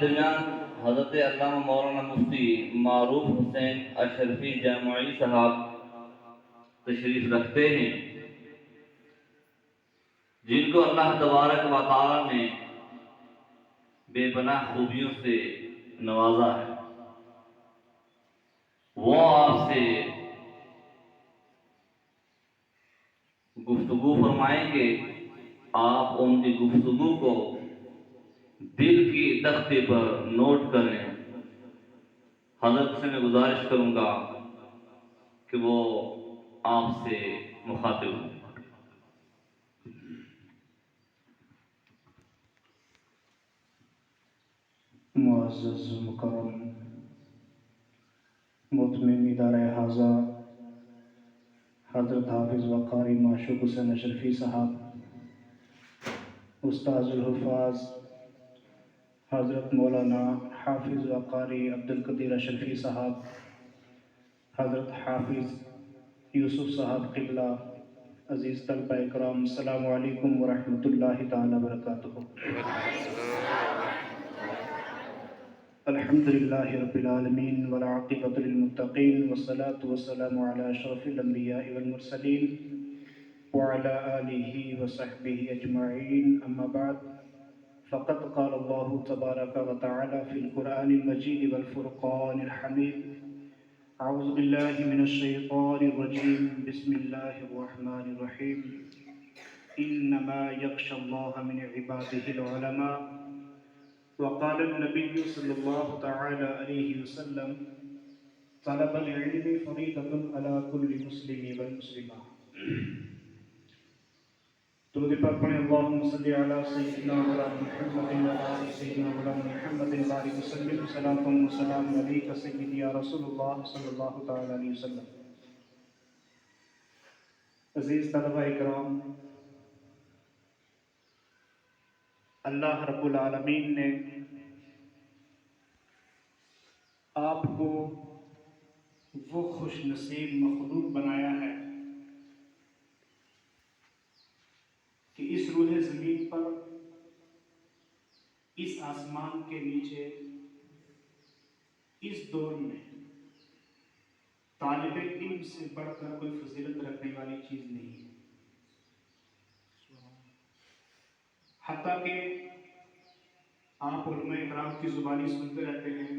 درمیان حضرت علامہ مولانا مفتی معروف حسین اشرفی جامعی صاحب تشریف رکھتے ہیں، جن کو اللہ تبارک و تعالی نے بے پناہ خوبیوں سے نوازا ہے۔ وہ آپ سے گفتگو فرمائیں گے، آپ ان کی گفتگو کو دل کی تختے پر نوٹ کریں۔ حضرت سے میں گزارش کروں گا کہ وہ آپ سے مخاطب ہوں۔ معزز مکرم مطمئن ادارہ حاضہ حضرت حافظ وقاری معشوق حسین اشرفی صاحب، استاذ الحفاظ حضرت مولانا حافظ وقاری عبدالقدیر اشرفی صاحب، حضرت حافظ یوسف صاحب قبلہ، عزیز طلبہ اکرام، السلام علیکم ورحمۃ اللہ تعالی وبرکاتہ۔ الحمد للہ رب العالمین والعاقبۃ للمتقین والصلاة والسلام علی اشرف الانبیاء والمرسلین وعلی آلہ وصحبہ اجمعین، اما بعد فقد قال اللہ تبارک وتعالی فی القرآن المجید والفرقان الحمید، اعوذ باللہ من الشیطان الرجیم، بسم اللہ الرحمن الرحیم، انما یخشی اللہ من عبادہ العلماء، وقال النبی صلی اللہ تعالی علیہ وسلم، طلب العلم فریضۃ علی کل مسلم والمسلمہ۔ درود پاک پڑھیں، اللہم صلی علی سیدنا مولانا محمد وعلی آل سیدنا مولانا محمد وبارک وسلم، صلاۃ و سلام علیک سیدی یا رسول اللہ صلی اللہ تعالی علیہ وسلم۔ عزیز طلبہ اکرام، اللہ رب العالمین نے آپ کو وہ خوش نصیب مخلوق بنایا ہے کہ اس روح زمین پر، اس آسمان کے نیچے، اس دور میں طالب علم سے بڑھ کر کوئی فضیلت رکھنے والی چیز نہیں ہے۔ حتیٰ کہ آپ علماء اکرام کی زبانی سنتے رہتے ہیں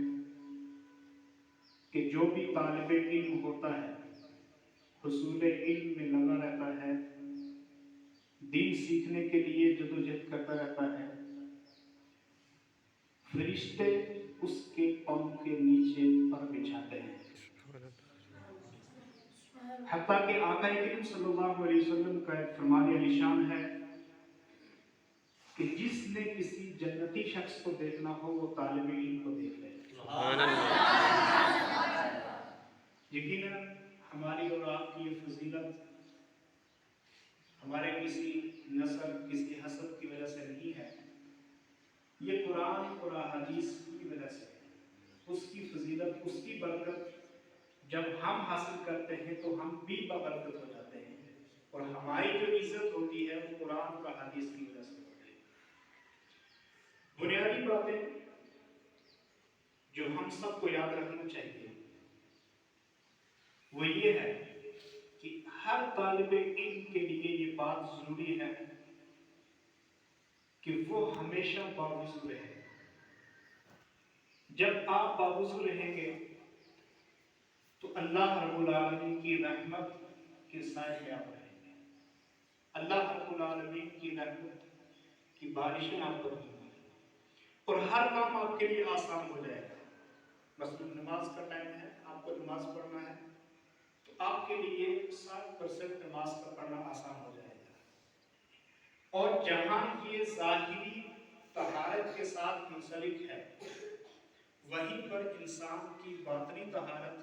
کہ جو بھی طالب علم ہوتا ہے، حصول علم میں لگا رہتا ہے، دین سیکھنے کے لیے جدوجہد کرتا رہتا ہے، فرشتے اس کے پاؤں کے نیچے پر بچھاتے ہیں۔ حتیٰ کہ آقا کریم صلی اللہ علیہ وسلم کا ایک فرمان علی شان ہے کہ جس نے کسی جنتی شخص کو دیکھنا ہو وہ طالب علم کو دیکھ لے۔ سبحان اللہ۔ یقیناً ہماری اور آپ کی یہ فضیلت ہمارے کسی نسل، کسی حسد کی وجہ سے نہیں ہے، یہ قرآن اور احادیث کی وجہ سے ہے۔ اس کی فضیلت، اس کی برکت جب ہم حاصل کرتے ہیں تو ہم بھی ببرکت ہو جاتے ہیں، اور ہماری جو عزت ہوتی ہے وہ قرآن اور احادیث کی وجہ سے ہوتی ہے۔ بنیادی باتیں جو ہم سب کو یاد رکھنا چاہیے وہ یہ ہے کہ ہر طالب علم کے لیے یہ بات ضروری ہے کہ وہ ہمیشہ باوضو رہے۔ جب آپ باوضو رہیں گے تو اللہ رب العالمین کی رحمت کے سائے میں آپ رہیں گے، اللہ رب العالمین کی رحمت کی بارشیں آپ پر ہوں گی، اور ہر کام آپ کے لیے آسان ہو جائے گا۔ مثلا نماز کا ٹائم ہے، آپ کو نماز پڑھنا ہے تو آپ کے لیے 60% نماز کا پڑھنا آسان ہو جائے گا، اور جہاں یہ ظاہری طہارت کے ساتھ منسلک ہے وہیں پر انسان کی باطنی طہارت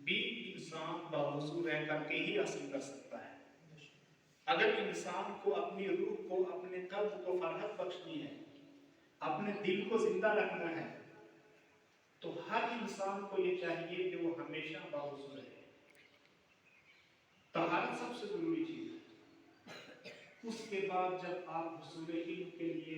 بھی انسان باوضو رہ کر کے ہی حاصل کر سکتا ہے۔ اگر انسان کو اپنی روح کو، اپنے قلب کو فرحت بخشنی ہے، اپنے دل کو زندہ رکھنا ہے، تو ہر انسان کو یہ چاہیے کہ وہ ہمیشہ باوضو رہے۔ طہارت سب سے ضروری چیز ہے۔ اس کے بعد جب آپ حصول علم کے لیے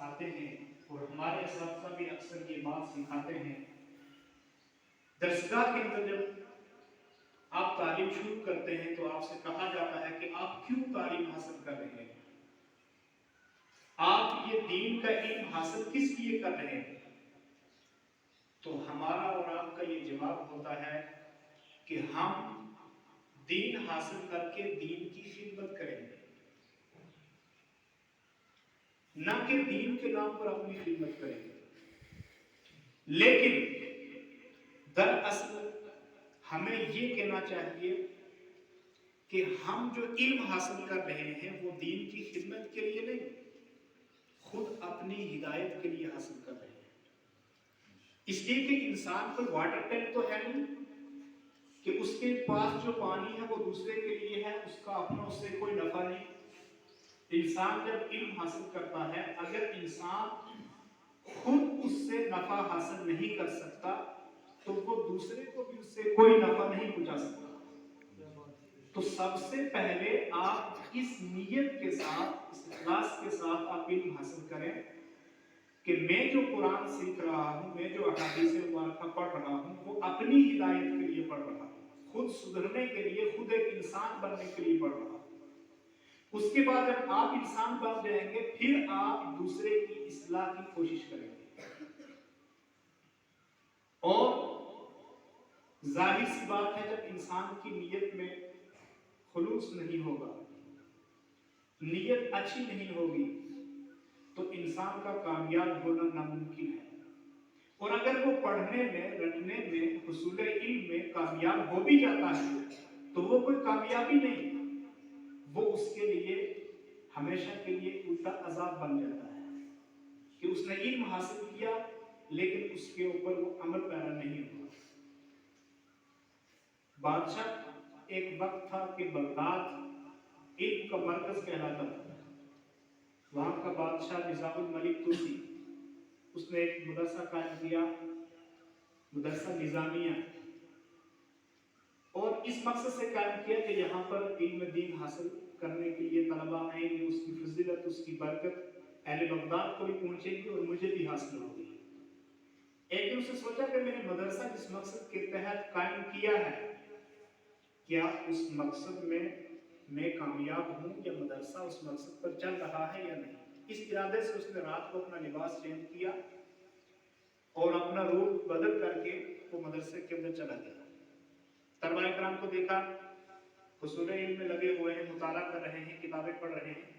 آتے ہیں اور ہمارے اساتذہ بھی اکثر یہ بات سکھاتے ہیں، درسگاہ کے اندر جب آپ تعلیم شروع کرتے ہیں تو آپ سے کہا جاتا ہے کہ آپ کیوں تعلیم حاصل کر رہے ہیں، آپ یہ دین کا علم حاصل کس لیے کر رہے ہیں؟ تو ہمارا اور آپ کا یہ جواب ہوتا ہے کہ ہم دین حاصل کر کے دین کی خدمت کریں گے، نہ کہ دین کے نام پر اپنی خدمت کریں گے۔ لیکن دراصل ہمیں یہ کہنا چاہیے کہ ہم جو علم حاصل کر رہے ہیں وہ دین کی خدمت کے لیے نہیں، خود اپنی ہدایت کے لیے حاصل کر رہے ہیں۔ اس لیے کہ انسان کوئی واٹر ٹینک تو ہے نہیں کہ اس کے پاس جو پانی ہے وہ دوسرے کے لیے ہے، اس کا اپنا اس سے کوئی نفع نہیں۔ انسان جب علم حاصل کرتا ہے، اگر انسان خود اس سے نفع حاصل نہیں کر سکتا تو وہ دوسرے کو بھی اس سے کوئی نفع نہیں پہنچا سکتا۔ تو سب سے پہلے آپ اس نیت کے ساتھ، اس اخلاص کے ساتھ آپ علم حاصل کریں کہ میں جو قرآن سیکھ رہا ہوں، میں جو احادیث مبارکہ پڑھ رہا ہوں، وہ اپنی ہدایت کے لیے پڑھ رہا ہوں، خود سدھرنے کے لیے، خود ایک انسان بننے کے لیے پڑھ رہا ہوں۔ اس کے بعد جب آپ انسان بن جائیں گے پھر آپ دوسرے کی اصلاح کی کوشش کریں گے۔ اور ظاہر سی بات ہے جب انسان کی نیت میں خلوص نہیں ہوگا، نیت اچھی نہیں ہوگی تو انسان کا کامیاب ہونا ناممکن ہے۔ اور اگر وہ پڑھنے میں، رٹنے میں، حصول علم میں کامیاب ہو بھی جاتا ہے تو وہ کوئی کامیابی نہیں، وہ اس کے لیے ہمیشہ کے لیے الٹا عذاب بن جاتا ہے کہ اس نے علم حاصل کیا لیکن اس کے اوپر وہ عمل پیرا نہیں ہوا۔ بادشاہ ایک وقت تھا کہ بغداد علم کا مرکز کہلاتا تھا، وہاں کا بادشاہ نظام الملک توسی، اس نے ایک مدرسہ قائم کیا، مدرسہ نظامیہ، اور اس مقصد سے قائم کیا کہ یہاں پر علم دین حاصل کرنے کے لیے طلباء آئیں گے، اس کی فضیلت، اس کی برکت اہل بغداد کو بھی پہنچے گی اور مجھے بھی حاصل ہوگی۔ ایک دن اسے سوچا کہ میں نے مدرسہ جس مقصد کے تحت قائم کیا ہے، کیا اس مقصد میں کامیاب ہوں یا مدرسہ اس مقصد پر چل رہا ہے یا نہیں۔ اس ارادے سے اس نے رات کو اپنا لباس چینج کیا اور اپنا روپ بدل کر کے وہ مدرسے کے اندر چلا گیا۔ طلباء کرام کو دیکھا حصول علم میں لگے ہوئے ہیں، مطالعہ کر رہے ہیں، کتابیں پڑھ رہے ہیں۔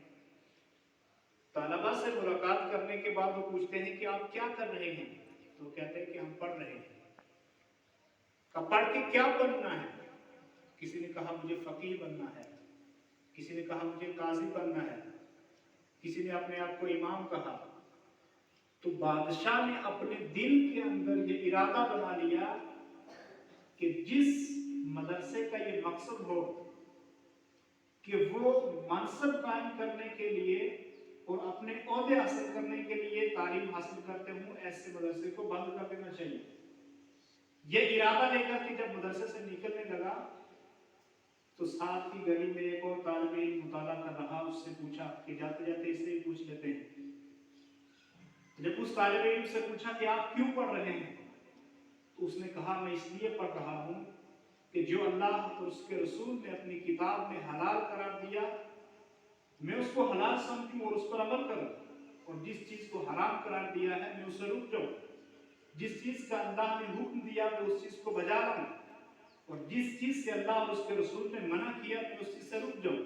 طلباء سے ملاقات کرنے کے بعد وہ پوچھتے ہیں کہ آپ کیا کر رہے ہیں؟ تو وہ کہتے ہیں کہ ہم پڑھ رہے ہیں۔ پڑھ کے کیا بننا ہے؟ کسی نے کہا مجھے فقیہ بننا ہے، کسی نے کہا مجھے قاضی بننا ہے، کسی نے اپنے آپ کو امام کہا۔ تو بادشاہ نے اپنے دل کے اندر یہ ارادہ بنا لیا کہ جس مدرسے کا یہ مقصد ہو کہ وہ منصب قائم کرنے کے لیے اور اپنے عہدے حاصل کرنے کے لیے تعلیم حاصل کرتے ہوں، ایسے مدرسے کو بند کر دینا چاہیے۔ یہ ارادہ لے کر کے جب مدرسے سے نکلنے لگا تو ساتھ کی گلی میں ایک اور طالب علم مطالعہ کر رہا، اس سے پوچھا کہ جاتے جاتے اس سے ہی پوچھ لیتے ہیں۔ جب اس طالب علم سے پوچھا کہ آپ کیوں پڑھ رہے ہیں تو اس نے کہا میں اس لیے پڑھ رہا ہوں کہ جو اللہ اور اس کے رسول نے اپنی کتاب میں حلال قرار دیا میں اس کو حلال سمجھوں اور اس پر عمل کروں، اور جس چیز کو حرام قرار دیا ہے میں اسے رک جاؤں، جس چیز کا اللہ نے حکم دیا میں اس چیز کو بجا لاؤں، اور جس چیز سے اللہ اور اس کے رسول نے منع کیا میں اس چیز سے رک جاؤں۔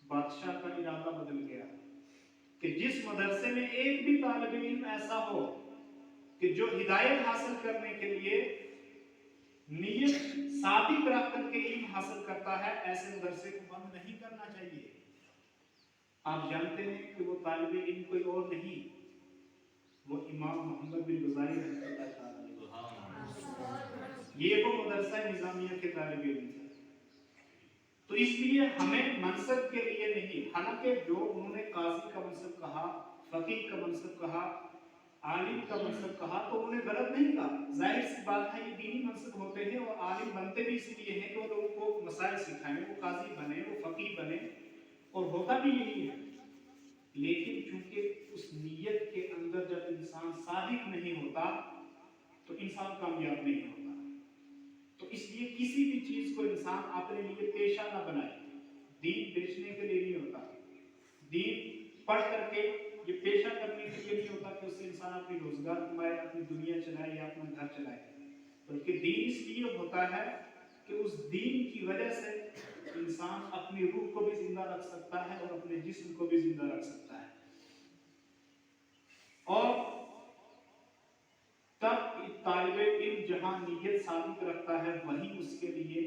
بادشاہ کا ارادہ بدل گیا کہ جس مدرسے میں ایک بھی طالب علم ایسا ہو کہ جو ہدایت حاصل کرنے کے لیے نیت صادق رکھ کر کے علم حاصل کرتا ہے، ایسے مدرسے کو بند نہیں کرنا چاہیے۔ آپ جانتے ہیں کہ وہ طالب علم کوئی اور نہیں، وہ امام محمد بن غزالی رحمۃ اللہ تعالی علیہ، یہ وہ مدرسہ نظامیہ کے طالب علم تھے۔ تو اس لیے ہمیں منصب کے لیے نہیں، حالانکہ جو انہوں نے قاضی کا منصب کہا، فقیہ کا منصب کہا، عالم کا منصب کہا تو انہوں نے غلط نہیں کہا، ظاہر سی بات ہے یہ دینی منصب ہوتے ہیں اور عالم بنتے بھی اسی لیے ہیں کہ وہ لوگوں کو مسائل سکھائیں، وہ قاضی بنے، وہ فقیہ بنے، اور ہوتا بھی یہی ہے۔ لیکن چونکہ اس نیت کے اندر جب انسان صادق نہیں ہوتا تو انسان کامیاب نہیں ہوتا. تو اس لیے کسی بھی چیز کو انسان اپنے لیے پیشہ نہ بنائے. دین بیچنے کے لیے نہیں ہوتا، دین پڑھ کر کے یہ پیشہ کرنے کے لیے نہیں ہوتا کہ اس سے انسان اپنی روزگار کمائے، اپنی دنیا چلائے یا اپنا گھر چلائے، بلکہ دین اس لیے ہوتا ہے کہ اس دین کی وجہ سے انسان اپنی روح کو بھی زندہ رکھ سکتا ہے اور اپنے جسم کو بھی زندہ رکھ سکتا ہے. اور تب طالب علم جہاں نیت ثابت رکھتا ہے وہیں اس کے لیے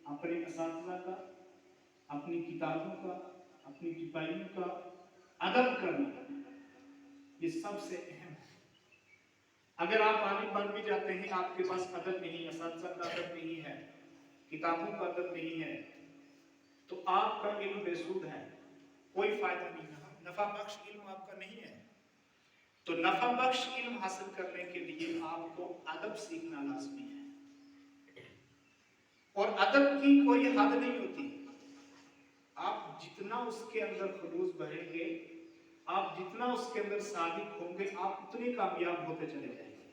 اپنے اساتذہ کا، اپنی کتابوں کا، اپنی ٹپائیوں کا ادب کرنا یہ سب سے اہم ہے. اگر آپ عالم بن بھی جاتے ہیں، آپ کے پاس ادب نہیں، اساتذہ کا ادب نہیں ہے، کتابوں کا ادب نہیں ہے، تو آپ کا علم بے سود ہے، کوئی فائدہ نہیں ہے، نفع بخش علم آپ کا نہیں ہے. تو نفع بخش علم حاصل کرنے کے لیے آپ کو ادب سیکھنا لازمی ہے. اور ادب کی کوئی حد نہیں ہوتی. آپ جتنا اس کے اندر خلوص بھریں گے، آپ جتنا اس کے اندر صادق ہوں گے، آپ اتنے کامیاب ہوتے چلے جائیں گے.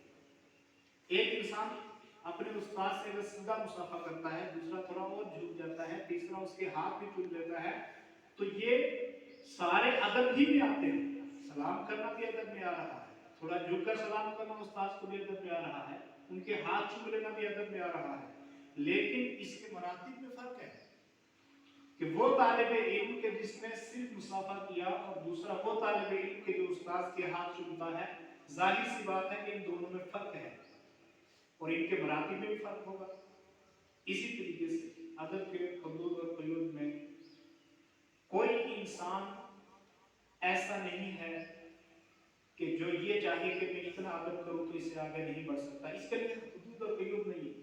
ایک انسان اپنے استاد سے اگر سیدھا مصافحہ کرتا ہے، دوسرا تھوڑا اور جھک جاتا ہے، تیسرا اس کے ہاتھ بھی چوم لیتا ہے، تو یہ سارے ادب ہی میں آتے ہیں. سلام کرنا بھی ادب میں آ رہا ہے، تھوڑا جھک کر سلام کرنا استاد کو بھی ادب میں آ رہا ہے، ان کے ہاتھ چوم لینا بھی ادب میں آ رہا ہے. لیکن اس کے مراتب میں فرق ہے کہ وہ طالب علم کے جس نے صرف مصافحہ کیا اور دوسرا وہ طالب علم کے جو استاد کے ہاتھ چومتا ہے. ظاہر سی بات ہے کہ ان دونوں میں فرق ہے اور ان کے مراتب میں بھی فرق ہوگا. اسی طریقے سے ادب کے حدود اور قیود میں کوئی انسان ایسا نہیں ہے کہ جو یہ چاہے کہ میں اتنا ادب کروں تو اس سے آگے نہیں بڑھ سکتا. اس کے لیے حدود اور قیود نہیں ہے.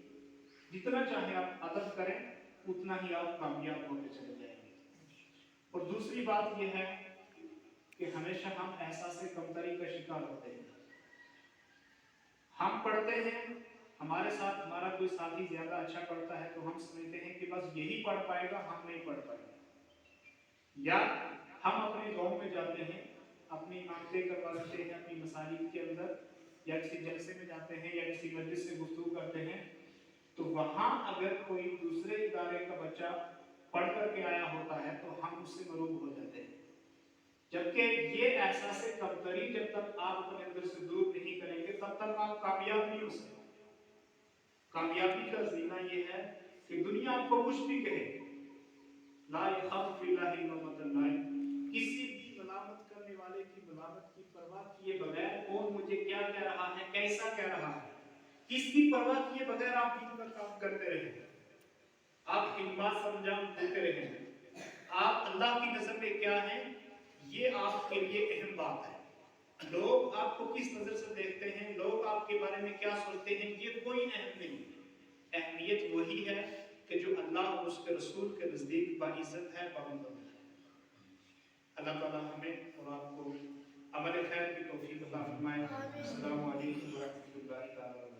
جتنا چاہے آپ ادب کریں اتنا ہی آپ کامیاب ہوتے چلے جائیں گے. اور دوسری بات یہ ہے کہ ہمیشہ ہم احساس کمتری کا شکار ہوتے ہیں. ہم پڑھتے ہیں، ہمارے ساتھ ہمارا کوئی ساتھی زیادہ اچھا پڑھتا ہے تو ہم سمجھتے ہیں کہ بس یہی پڑھ پائے گا، ہم نہیں پڑھ پائیں گے. یا ہم اپنے گاؤں میں جاتے ہیں، اپنی عقیدے کروا لیتے ہیں اپنی مساجد کے اندر، یا کسی جلسے میں جاتے ہیں یا کسی مجلس سے گفتگو کرتے ہیں، تو وہاں اگر کوئی دوسرے ادارے کا بچہ پڑھ کر کے آیا ہوتا ہے تو ہم اس سے مروب ہو جاتے ہیں. جبکہ یہ احساس کمتری جب تک آپ اپنے اندر سے دور نہیں کریں گے تب تک آپ کامیاب نہیں ہو سکتے. کامیابی کا زینہ یہ ہے کہ دنیا آپ کو کچھ بھی کہے، لا یخاف فی اللہ لومۃ لائم، کسی بھی ملامت کرنے والے کی ملامت کی پرواہ کیے بغیر کون مجھے کیا کہہ رہا ہے، کیسا کہہ رہا ہے، کس کی پرواہ کیے بغیر آپ دین کا کام کرتے رہیں، آپ خدمات انجام دیتے رہیں. آپ اللہ کی نظر میں کیا ہیں یہ آپ کے لیے اہم بات ہے. لوگ آپ کو کس نظر سے دیکھتے ہیں، لوگ آپ کے بارے میں کیا سوچتے ہیں، یہ کوئی اہم نہیں. اہمیت وہی ہے کہ جو اللہ اور اس کے رسول کے نزدیک باعزت ہے، باعزت ہے. اللہ تعالیٰ ہمیں اور آپ کو عمل خیر کی توفیق عطا فرمائے. السلام علیکم ورحمۃ اللہ تعالیٰ.